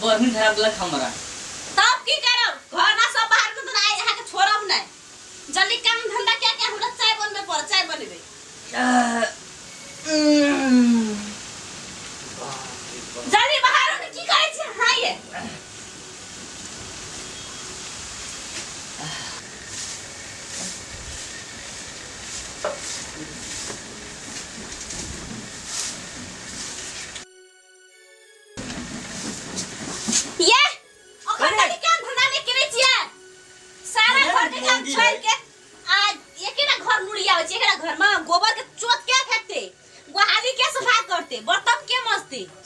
अब बरनी धरा देलक हमरा तब की करब घर ना सब बाहर के तो ना यहाँ के छोड़ब नहीं जल्दी काम धंधा क्या क्या हमरा चाय बनबे पर चाय बनेबे जल्दी बाहर के की करे छी हां ये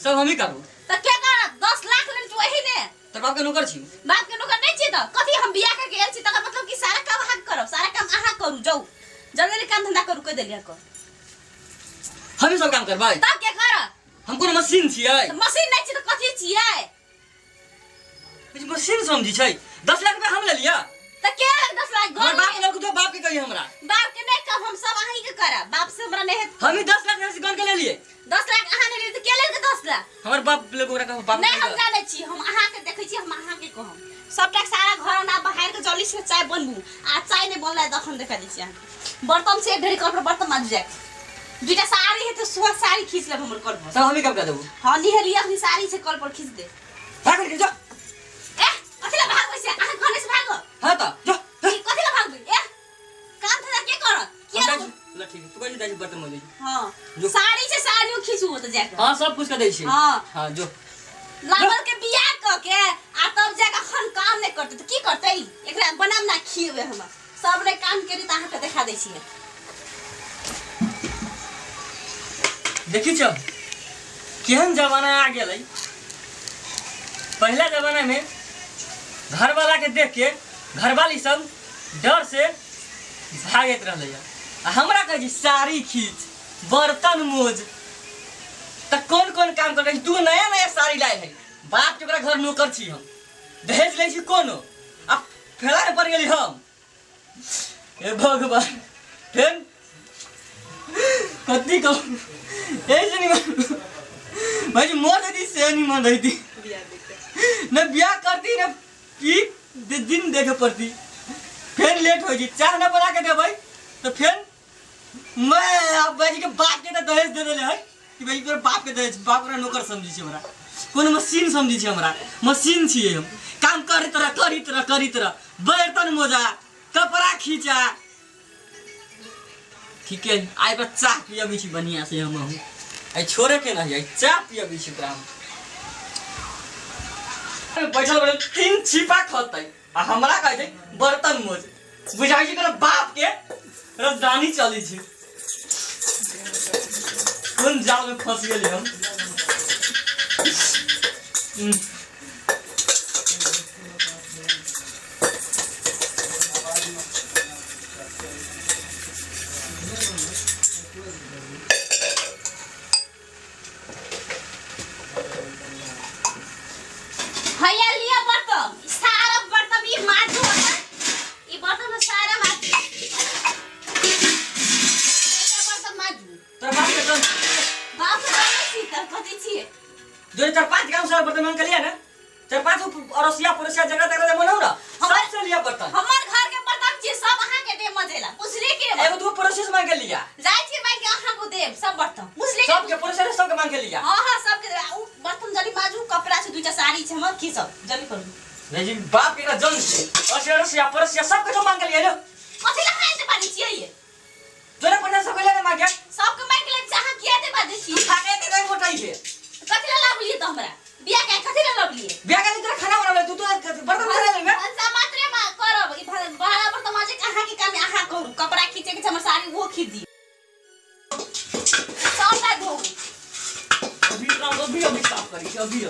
सब हम ही करू त के कर 10 लाख लेन तू वही ने तो बाप के नौकर छी बाप के नौकर नहीं छी त कथि हम बियाह के गेल छी त मतलब कि सारा काम हम करब सारा काम आहा करू जाऊ जल्दी काम धंधा करू कह देलिया कर हम ही सब काम करबै तब के कर हम कोनो मशीन छियै मशीन नहीं छी त कथि छियै कुछ मशीन समझी छै 10 लाख रुपया हम ले लिया त के 10 लाख हमर बाप लोग तो बाप के कही हमरा बाप के नहीं कह हम सब आही के करब बाप से हमरा नहीं हम ही 10 लाख से गन के ले लिए 10 लाख आहा ने ले त के ले के 10 लाख हमर बाप लोग ओकरा बाप नहीं हम जाने छी हम आहा के देखै छी हम आहा के कहम सबटा सारा घर ना बाहर के जल्दी से चाय बनबू आ चाय नहीं बनला दखन देखा दै छी बर्तन से ढेरी कर बर्तन माज जाए दुटा साड़ी है तो सुहा साड़ी खींच ले हमर कल पर सब हम ही काम कर देबू हां निहलिया अपनी साड़ी से कल पर खींच दे भाग के जा ए कथिला भाग वैसे आहा घरे से भागो हां त जा कथिला भाग ए काम था के कर के ल ठीक है तू कहीं दाई बर्तन मजे हां साड़ी से साड़ियों खींचू हो तो जाके हां सब कुछ कर दै छी हां हां जो लागल के बियाह क के आ तब जाके खन काम नहीं करते तो की करते एकरा बनाम ना खिएबे हम सब ने काम करी त आहा के देखा दै छी देखी छ केहन जमाना आ गेलै पहला जमाना में घर वाला के देख के घरवाली सब डर से भागत रहले आ हमरा कह जी साड़ी खींच बर्तन मोज त कौन कौन काम कर रही तू नया नया साड़ी लाए है बाप के घर नौकर छी हम दहेज ले छी कोनो अब फेला पड़ गेली हम ए भगवान फेन कत्ती को ऐसे नहीं भाई मोर देती से नहीं मान रही थी न ब्याह करती न की दिन देखे पड़ती फिर लेट हो जी चाय न बना के दे भाई तो फिर मैं अब भाई के बाप के दहेज दे देले है कि भाई तोर बाप के दहेज बाप रा नौकर समझी छै हमरा कोनो मशीन समझी छै हमरा मशीन छिए हम काम करी तरह बर्तन मोजा कपड़ा खींचा ठीक है आई पर चाह पिया भी छी बढ़िया से हम आई छोरे के नहीं आई चाह पिया भी छी ग्राम बैठल बैठल तीन छिपा खतै आ हमरा कहै छै बर्तन मोज बुझाइ छै कर बाप के राजधानी चली छै कोन जाल में फंस गेली हम भैया लिया बर्तन सारा बर्तन ये माजू ये बर्तन सारा माजू बर्तन माजू तोर बाप के तो बाप से नहीं सीता कथि छिए जो 4-5 गांव से बर्तन मान के लिया ना 4-5 अरसिया पुरसिया जगह तक मनाऊ ना सबसे लिया बर्तन हमर घर के बर्तन छी सब अहाँ के दे मजेला पुछली के एगो दो प्रोसेस मांग के लिया जाय छी मांग के अहाँ को देब सब बर्तन पुछली सब के प्रोसेस सब के मांग के लिया हां सब के उ बर्तन जल्दी माजू कपड़ा से दुटा साड़ी छै हमर की सब जल्दी करू लेकिन बाप के जन से अरसिया पुरसिया सब के तो मांग के लिया लो कथि ला खाए से पानी छिए ये तोरे पन्ना सब ले मांग के सब के मांग ले चाह किया दे बादे छी खाने के नहीं मोटाई है कथि ला लाभ लिए तो हमरा बिया के कथि ला लाभ लिए बिया के तेरा खाना बनावे तू तो बर्तन धरे ले में अच्छा मात्रे में करब ई बड़ा बर्तन माजे कहां के काम आहा करू कपड़ा खींचे के हमर साड़ी वो खींच दी सब ला धो अभी साफ करी अभी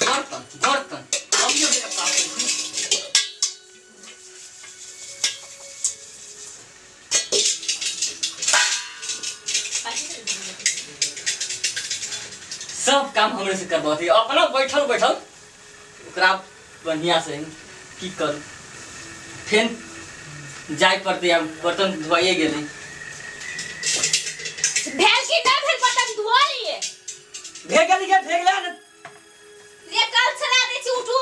बर्तन अभी साफ करी सब काम हमरे से करबाती अपना बैठल ओकरा बढ़िया से की कर फेन जाय पड़ते हम बर्तन धोइए गेले भेल की ना भेल भेगल के भेगला न ये कल चला दे छी उठू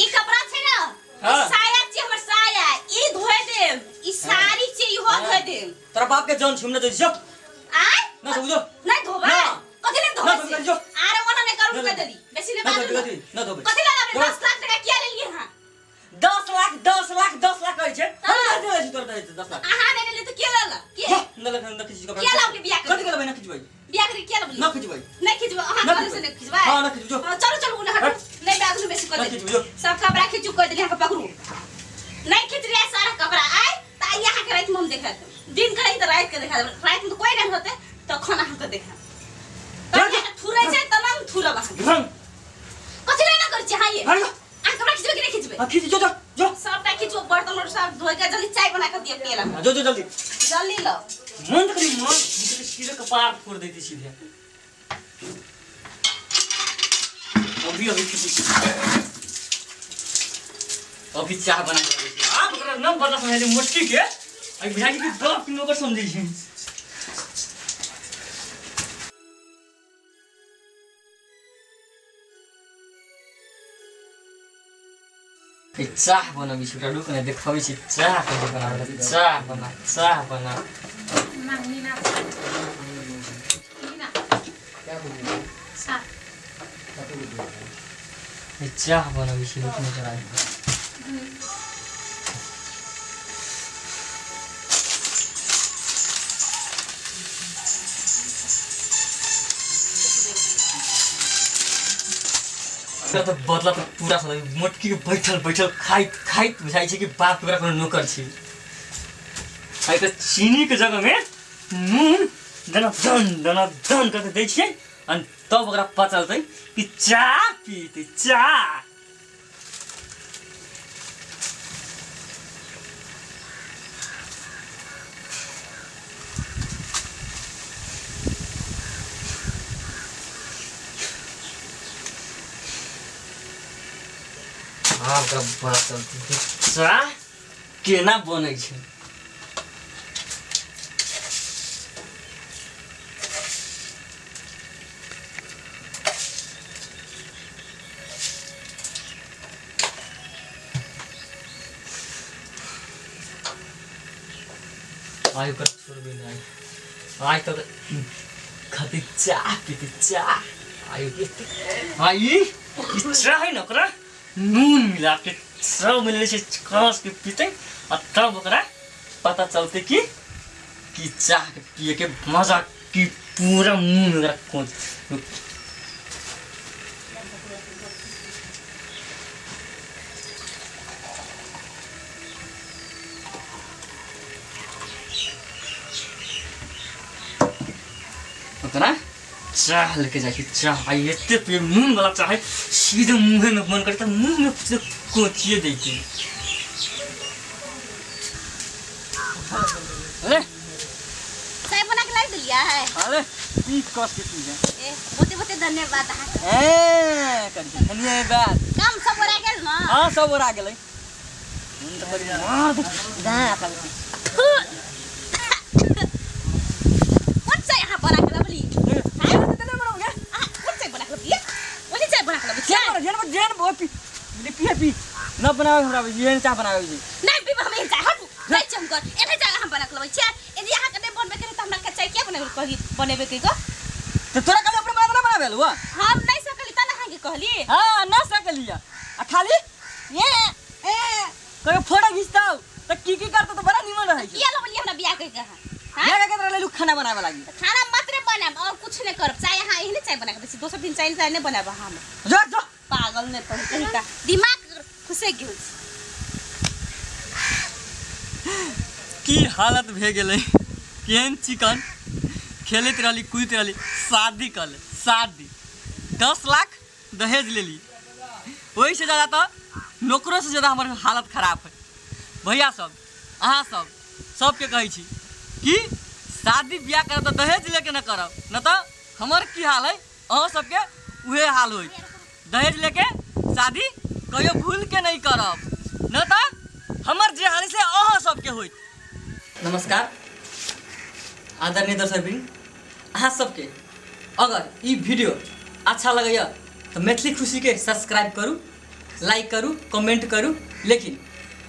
ई कपड़ा छै ना हां साया छी हमर साया ई धोए दे ई साड़ी छी इहो धोए दे तोरा बाप के जान छुमने दे जो आय ना बुझो नहीं धोबा कथि ले धोबा जो आरे ओना नहीं करू कह देली बेसी नहीं बात ना धोबे कथि ले आपने 10 लाख टका किया ले लिए हां 10 लाख कहै छै हम दे छी तोरा 10 लाख आहा नहीं ले तो किया ला के न किसी का किया लाओ के बियाह कथि करबै ना खिचबै बियाह करे किया ला ना खिचबै नहीं खिचबा आहा करे से नहीं खिचबा हां ना खिचबो चलो चलो उन्हें हटो नहीं बैग में बेसी कर दे सब कपड़ा खिचू कर देली हां पकड़ू नहीं खिच रहा सारा कपड़ा आए ता यहां के रात में हम देखा दिन करे तो रात के देखा रात में तो कोई नहीं होते तो खाना हम तो देखा थुरै छै तमाम थुरा बा कथि ले ना कर छै हां ये आ कपड़ा खिचबे कि नहीं खिचबे हां खिच जो सबटा खिचो बर्तन और सब धोई के जल्दी चाय बना के दिए पिएला जो जल्दी लो मन करी मन सीधे कपार फोड़ देती सीधे अभी चाय बना के आप ओकरा न बता सके मुट्ठी के आई बिहारी के दो तीन ओकर समझै छै चाह बनाबी छी रुक ने देखबै छी चाह कैसे बनाबै चाह बना नीना क्या बोलिए चाह बनाबी छी रुक ने कराई तो बदला तो पूरा छ मोटकी के बैठल खाइत बुझाइ छै कि बाप पूरा कोनो नौकर छी आई त चीनी के जगह में नून दना दन करके दै छियै अनि तब ओकरा पता चलतै कि चाह पीते चाह हाँ ओकरा पता चलतै चाह केना बनै छै आई ओकर छोड़बे नहीं आई तो खाती चाह पीती चाह आई चाह है न ओकरा नून मिला के सब मिले से कस के पीते और तब ओकरा पता चलते कि चाह के पिए के मजा की पूरा मुंह में रखो ओकरा चाह लेके जाके चाह आई एते पे नून वाला चाह सीधे मुंह में मन करता मुंह में से कोचिए देती अरे चाय बना के ला दिया है अरे ई कस के पी जा बहुते धन्यवाद करके धन्यवाद काम सब ओरा गेल न हां सब ओरा गेलै हम त बड़ी मार दा अपन कौन सा यहां बना के लबली पी न बनावे हमरा ये चाह बनावे जी नहीं पीब हम चाह हट नहीं चमकर एने चाह हम बना के लबै छै यदि यहां के नहीं बनबे करे त हमरा के चाह के बनावे कहि बनेबे के तो तोरा कल अपने बनावे लुआ हम नहीं सकली त ना के कहली हां न सकलिया आ खाली ये कहियो फोटो खींचताऊ त की करत त बड़ा निमन रहै छै किया लबली हमरा बियाह कहि के हां बियाह के तरह ले खाना बनावे लागी खाना मात्र बनाम और कुछ नहीं करब चाहे यहां एहने चाय बना के देसी दोसर दिन चाय नहीं बनाब हम जो पागल ने तो कहीं का दिमाग खुसे गेल की हालत भे गेलै केहन चिकन खेलत रहली कूदत रहली शादी कर शादी 10 लाख दहेज लेली वही से ज़्यादा तो नौकरों से ज़्यादा हमारे हालत खराब है भैया सब अहाँ सबके कहै छी कि शादी ब्याह करब तो दहेज लेके न करब न तो हमार की हाल है अहाँ सबके उहे हाल होई दहेज लेके शादी कहियो भूल के नहीं करब न तो हमार जे हाल से अहाँ सबके होई। नमस्कार आदरणीय दर्शकवृंद अहाँ सबके अगर ई वीडियो अच्छा लगैया तो मैथिली खुशी के सब्सक्राइब करूँ, लाइक करूँ, कमेंट करूँ, लेकिन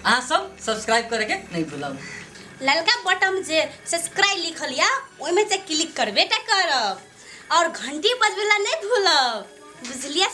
अहाँ सब सब्सक्राइब करके नहीं भूलब। ललका बटन जे सब्सक्राइब लिखल या ओइमे से क्लिक करबे टा करब और घंटी बजबेला नहीं भूलब, बुझलिए।